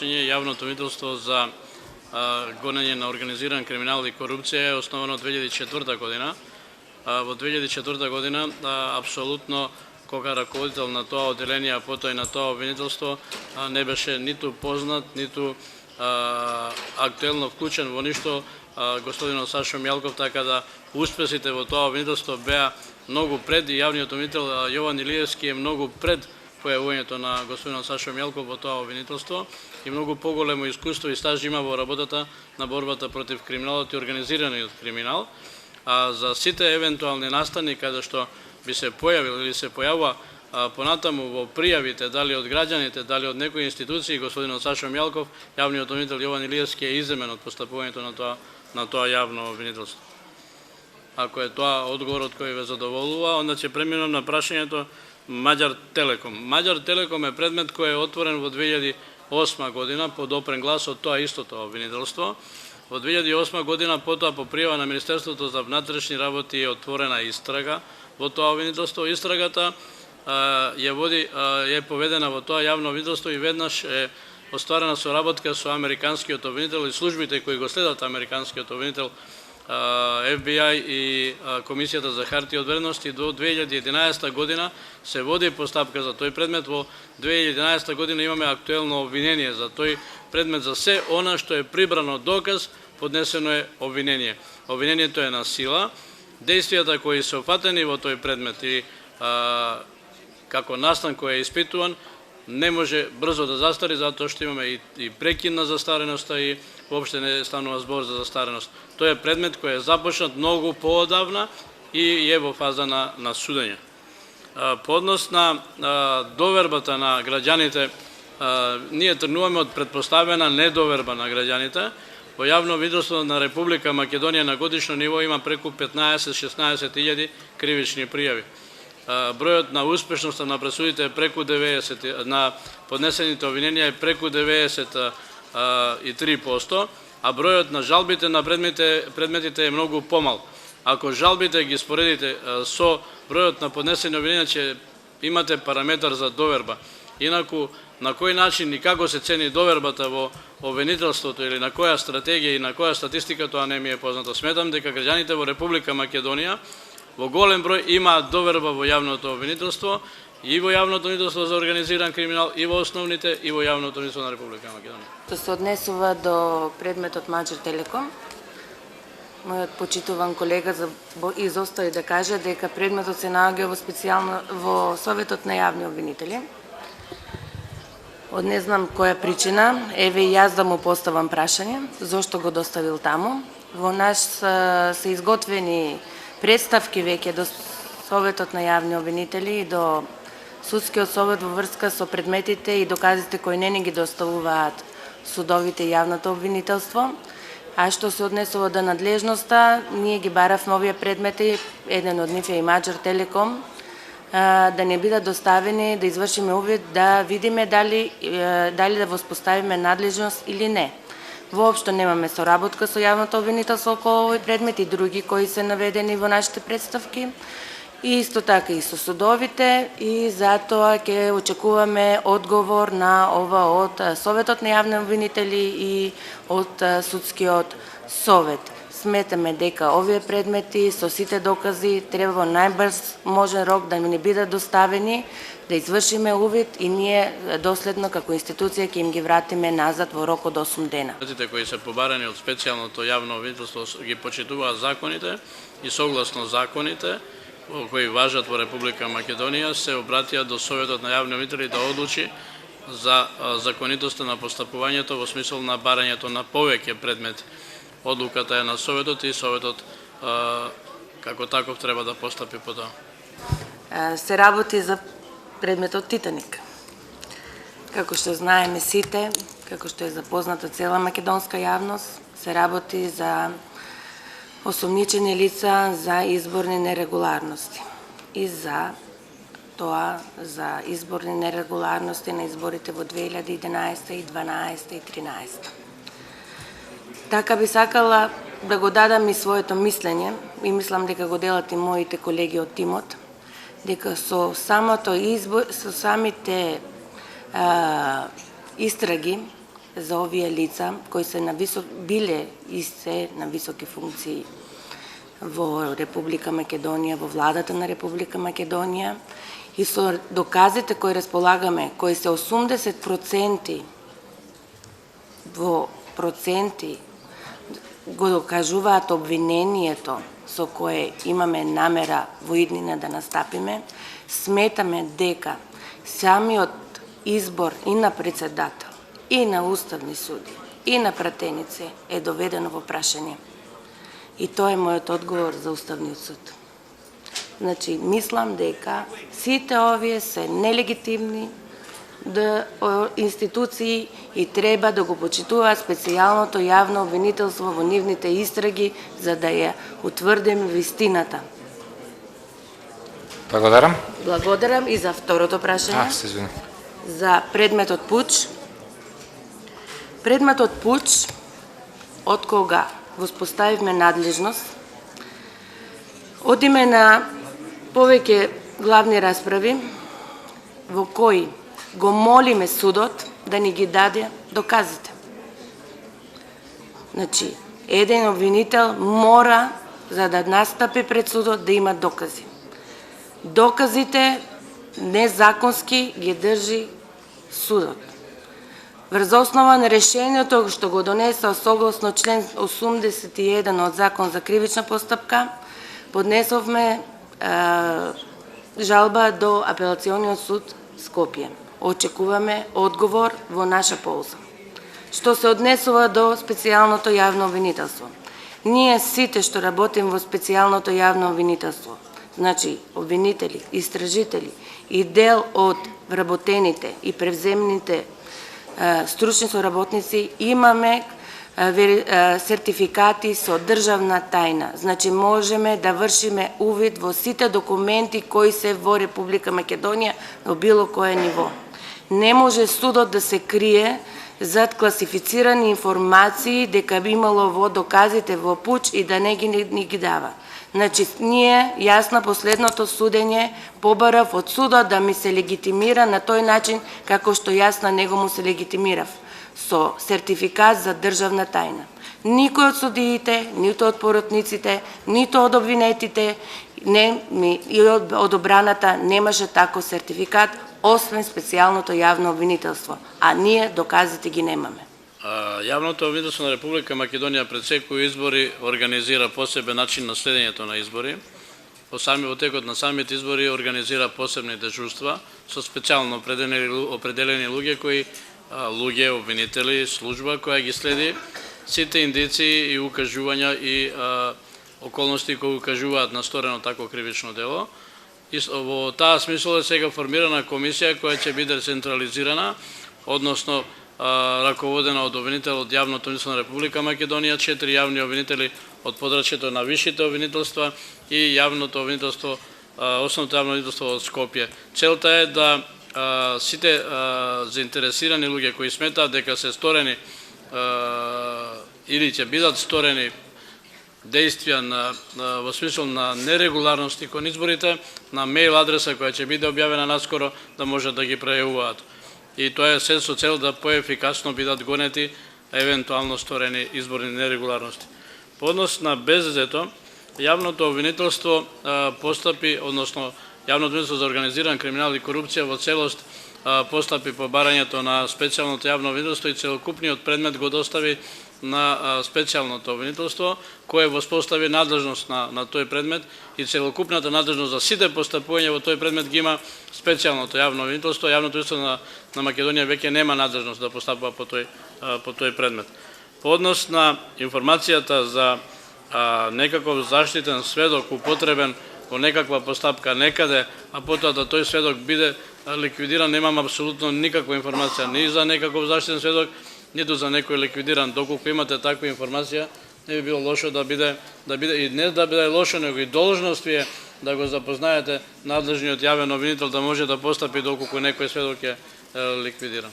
Јавното обвинителство за гонење на организиран криминал и корупција е основано од 2004 година. Во 2004 година апсолутно кога раководител на тоа одделение, а потоа и на тоа обвинителство не беше ниту познат, ниту актуелно вклучен во ништо господинот Сашо Мјалков, така да успесите во тоа обвинителство беа многу пред и јавниот обвинител Јован Илиевски е многу пред појавувањето на господинот Сашо Мјалков во тоа обвинителство и многу поголемо искуство и стаж има во работата на борбата против криминалот и организираниот криминал. А за сите евентуални настани каде што би се појавил или се појавува понатаму во пријавите, дали од граѓаните, дали од некои институции, господинот Сашо Мјалков, јавниот обвинител Јован Илиевски е иземен од постапувањето на тоа јавно обвинителство. Ако е тоа одговорот кој ве задоволува, onda ќе преминам на прашањето Маѓар Телеком. Маѓар Телеком е предмет кој е отворен во 2008 година по допрен глас од тоа истото обвинителство. Во 2008 година потоа по пријава на Министерството за внатрешни работи е отворена истрага во тоа обвинителство. Истрагата е поведена во тоа јавно обвинителство и веднаш е остварена соработка со американскиот обвинител и службите кои го следат американскиот обвинител FBI и Комисијата за хартија од вредност и до 2011 година се води постапка за тој предмет. Во 2011 година имаме актуелно обвинение за тој предмет. За се она што е прибрано доказ, поднесено е обвинение. Обвинението е на сила. Дејствијата кои се опфатени во тој предмет и како настан кој е испитуван, не може брзо да застари, затоа што имаме и прекин на застареноста и воопште не станува збор за застареност. Тој е предмет кој е започнат многу поодавна и е во фаза на судење. По однос на довербата на граѓаните, ние тргнуваме од предпоставена недоверба на граѓаните. Во јавно обвинителство на Република Македонија на годишно ниво има преку 15-16 илјади кривични пријави. Бројот на успешноста на пресудите е преку 90, на поднесените обвиненија е преку 93%, а бројот на жалбите на предметите е многу помал. Ако жалбите ги споредите со бројот на поднесени обвиненија, ќе имате параметар за доверба. Инаку, на кој начин и како се цени довербата во обвинителството или на која стратегија и на која статистика, тоа не ми е познато. Сметам дека граѓаните во Република Македонија во голем број имаат доверба во јавното обвинителство и во јавното обвинителство за организиран криминал и во основните и во јавното обвинителство на Република Македонија. Што се однесува до предметот Маѓар Телеком, мојот почитуван колега изостави да каже дека предметот се наоѓа во Советот на јавни обвинители. Од не знам која причина, еве и јас да му поставам прашање, зошто го доставил таму. Во наш се изготвени представки веќе до Советот на јавни обвинители и до Судскиот совет во врска со предметите и доказите кои не ги доставуваат судовите и јавното обвинителство. А што се однесува до надлежноста, ние ги баравме овие предмети, еден од нив е и Маѓар Телеком, да не бидат доставени, да извршиме увид, да видиме дали да воспоставиме надлежност или не. Воопшто немаме соработка со јавното обвинителство околу овој предмет и други кои се наведени во нашите представки. И исто така и со судовите, и затоа ќе очекуваме одговор на ова од Советот на јавни обвинители и од Судскиот совет. Сметаме дека овие предмети со сите докази треба во најбрз можен рок да ни бидат доставени, да извршиме увид и ние доследно како институција ќе им ги вратиме назад во рок од 8 дена. Предметите кои се побарани од специјалното јавно обвинителство ги почитуваат законите и согласно законите кои важат во Република Македонија се обратија до Советот на јавни обвинители да одлучи за законитоста на постапувањето во смисол на барањето на повеќе предмети. Одлуката е на Советот и Советот како таков треба да постапи по тоа. Се работи за предметот Титаник. Како што знаеме сите, како што е запозната цела македонска јавност, се работи за осомничени лица за изборни нерегуларности и за тоа за изборни нерегуларности на изборите во 2011, и 2012 и 2013. Така би сакала да го дадам и своето мислење и мислам дека го делат и моите колеги од тимот, дека со самите истраги за овие лица кои се биле и се на високи функции во Република Македонија, во владата на Република Македонија, и со доказите кои располагаме, кои се 80% во проценти го докажуваат обвинението со кое имаме намера во иднина да настапиме, сметаме дека самиот избор и на председател, и на уставни суди, и на пратеници е доведено во прашање. И тоа е мојот одговор за Уставниот суд. Значи, мислам дека сите овие се нелегитимни институции и треба да го почитуваат специјалното јавно обвинителство во нивните истраги за да ја утврдиме вистината. Благодарам. Благодарам и за второто прашање. Се извинувам. За предметот пуч. Предметот пуч, од кога воспоставивме надлежност, одиме на повеќе главни расправи во кои го молиме судот да ни ги даде доказите. Значи, еден обвинител мора, за да настапи пред судот, да има докази. Доказите незаконски ги држи судот. Врз основа на решението што го донесо согласно член 81 од Закон за кривична постапка, поднесовме жалба до Апелациониот суд Скопје. Очекуваме одговор во наша полза. Што се однесува до специјалното јавно обвинителство. Ние сите што работим во специјалното јавно обвинителство, значи обвинители, истражители и дел од вработените и превземните стручни соработници, имаме сертификати со државна тајна. Значи можеме да вршиме увид во сите документи кои се во Република Македонија на било кое ниво. Не може судот да се крие зад класифицирани информации дека би имало во доказите во пуч и да не ги дава. Значи, ние, јас на последното судење побарав од судот да ми се легитимира на тој начин како што јас на него му се легитимирав, со сертификат за државна тајна. Никој од судиите, нито од поротниците, нито од обвинетите и од одобраната немаше тако сертификат, освен специјалното јавно обвинителство, а ние доказите ги немаме. Јавното обвинителство на Република Македонија пред секои избори организира посебен начин на следењето на избори. Во текот на самите избори организира посебни дежурства со специјално определени луѓе, обвинители, служба која ги следи сите индиции и укажувања и околности кои укажуваат на сторено тако кривично дело. И во таа смисол е сега формирана комисија која ќе биде централизирана, односно раководена од обвинител од Јавното обвинителство на Република Македонија, 4 јавни обвинители од подрачјето на висшите обвинителства и јавното обвинителство, основното јавно обвинителство од Скопје. Целта е да сите заинтересирани луѓе кои сметаат дека се сторени или ќе бидат сторени действија во смисол на нерегуларности кон изборите, на мејл адреса која ќе биде објавена наскоро, да може да ги прејавуваат. И тоа е се со цел да поефикасно бидат гонети евентуално сторени изборни нерегуларности. По однос на БЗЗ-то, јавното обвинителство постапи, односно Јавното обвинителство за организиран криминал и корупција во целост постапи по барањето на специјалното јавно обвинителство и целокупниот предмет го достави на специјалното обвинителство, кое воспостави надлежност на тој предмет и целокупната надлежност за сите постапувања во тој предмет ги има специјалното јавно обвинителство. Јавното обвинителство на Македонија веќе нема надлежност да постапува по тој предмет. По однос на информацијата за некаков заштитен сведок употребен во некаква постапка некаде, а потоа да тој сведок биде ликвидиран, немам апсолутно никаква информација ни за некаков заштитен сведок, ниту за некој ликвидиран. Доколку имате таква информација, не би било лошо да биде и не да биде лошо, него и должност ви е да го запознаете надлежниот јавен обвинител да може да постапи доколку некој сведок е ликвидиран.